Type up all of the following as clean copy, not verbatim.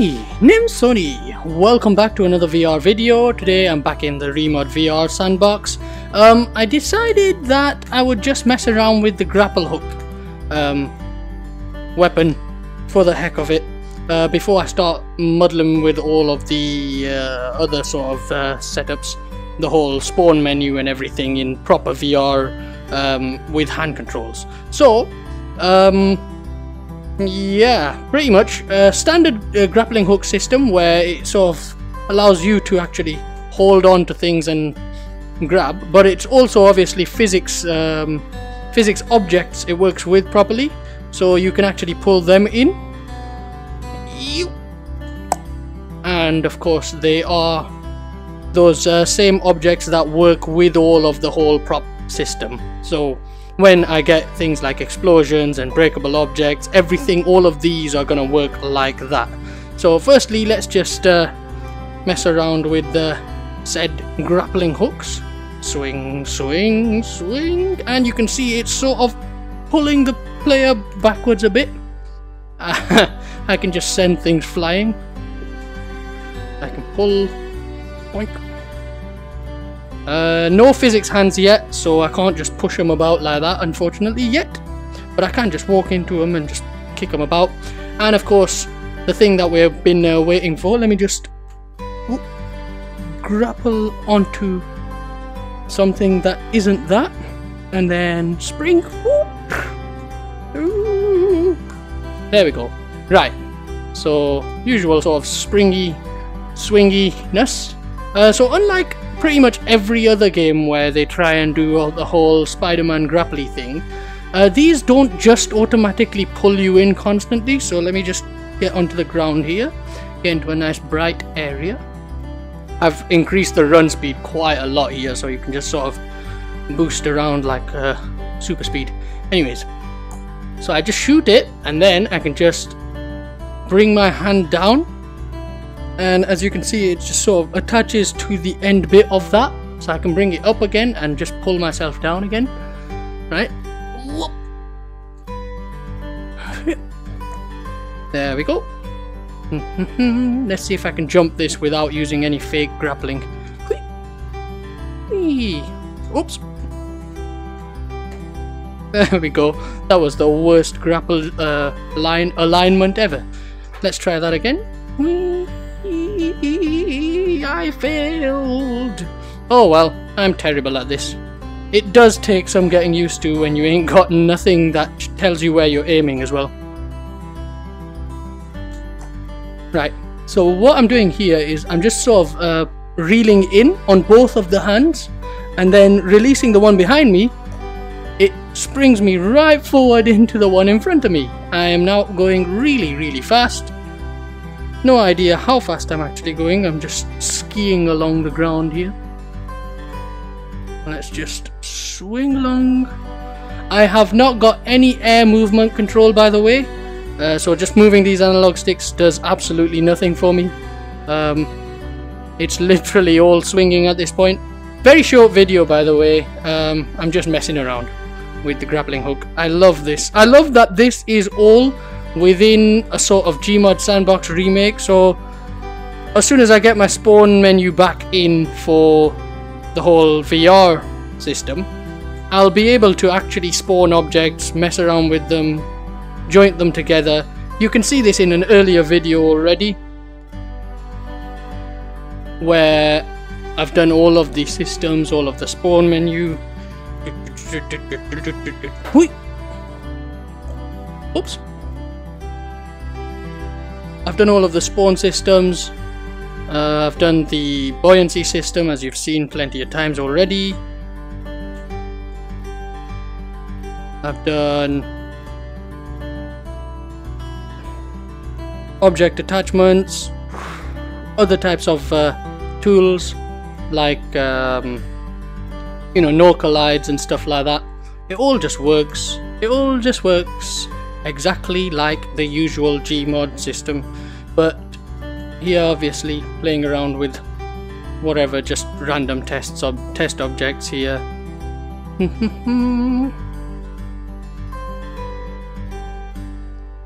me, name's Sonny. Welcome back to another VR video. Today I'm back in the ReMod VR Sandbox. I decided that I would just mess around with the grapple hook weapon for the heck of it before I start muddling with all of the other sort of setups, the whole spawn menu and everything in proper VR with hand controls. So yeah, pretty much standard grappling hook system where it sort of allows you to actually hold on to things and grab, but it's also obviously physics objects it works with properly, so you can actually pull them in, and of course they are those same objects that work with all of the whole prop system. So when I get things like explosions and breakable objects, everything, all of these are gonna work like that. So firstly, let's just mess around with the said grappling hooks. Swing, swing, swing, and you can see it's sort of pulling the player backwards a bit. I can just send things flying. I can pull, boink. No physics hands yet, so I can't just push them about like that, unfortunately, yet. But I can just walk into them and just kick them about. And of course, the thing that we've been waiting for, let me just grapple onto something that isn't that, and then spring. Ooh. There we go. Right, so usual sort of springy, swinginess. So unlike pretty much every other game where they try and do the whole Spider-Man grapply thing, these don't just automatically pull you in constantly. So let me just get onto the ground here, get into a nice bright area. I've increased the run speed quite a lot here, so you can just sort of boost around like super speed. Anyways, so I just shoot it, and then I can just bring my hand down, and as you can see, it just sort of attaches to the end bit of that, so I can bring it up again and just pull myself down again. Right, there we go. Let's see if I can jump this without using any fake grappling. Oops. There we go. That was the worst grapple alignment ever. Let's try that again. I failed. Oh well, I'm terrible at this. It does take some getting used to when you ain't got nothing that tells you where you're aiming as well. Right, so what I'm doing here is I'm just sort of reeling in on both of the hands, and then releasing the one behind me. It springs me right forward into the one in front of me. I am now going really fast. No idea how fast I'm actually going. I'm just skiing along the ground here. Let's just swing along. I have not got any air movement control, by the way. So just moving these analog sticks does absolutely nothing for me. It's literally all swinging at this point. Very short video, by the way. I'm just messing around with the grappling hook. I love this. I love that this is all within a sort of GMod Sandbox remake. So as soon as I get my spawn menu back in for the whole VR system, I'll be able to actually spawn objects, mess around with them, joint them together. You can see this in an earlier video already, where I've done all of the systems, all of the spawn menu. Oops. I've done all of the spawn systems. I've done the buoyancy system, as you've seen plenty of times already. I've done object attachments, other types of tools like you know, no collides and stuff like that. It all just works. It all just works exactly like the usual GMod system, but here obviously playing around with whatever, just random test objects here.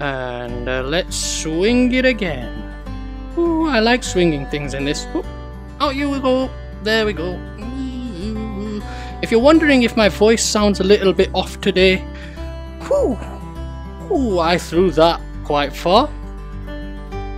And let's swing it again. Ooh, I like swinging things in this. Ooh. Out you go. There we go. If you're wondering if my voice sounds a little bit off today, whew, ooh, I threw that quite far.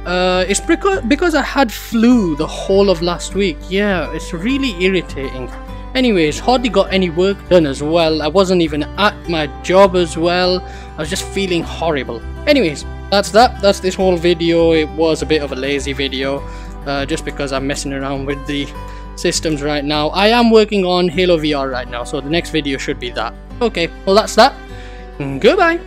It's because I had flu the whole of last week. Yeah, it's really irritating. Anyways, hardly got any work done as well. I wasn't even at my job as well. I was just feeling horrible. Anyways, that's that. That's this whole video. It was a bit of a lazy video, just because I'm messing around with the systems right now. I am working on Halo VR right now, so the next video should be that. Okay, well that's that. Goodbye.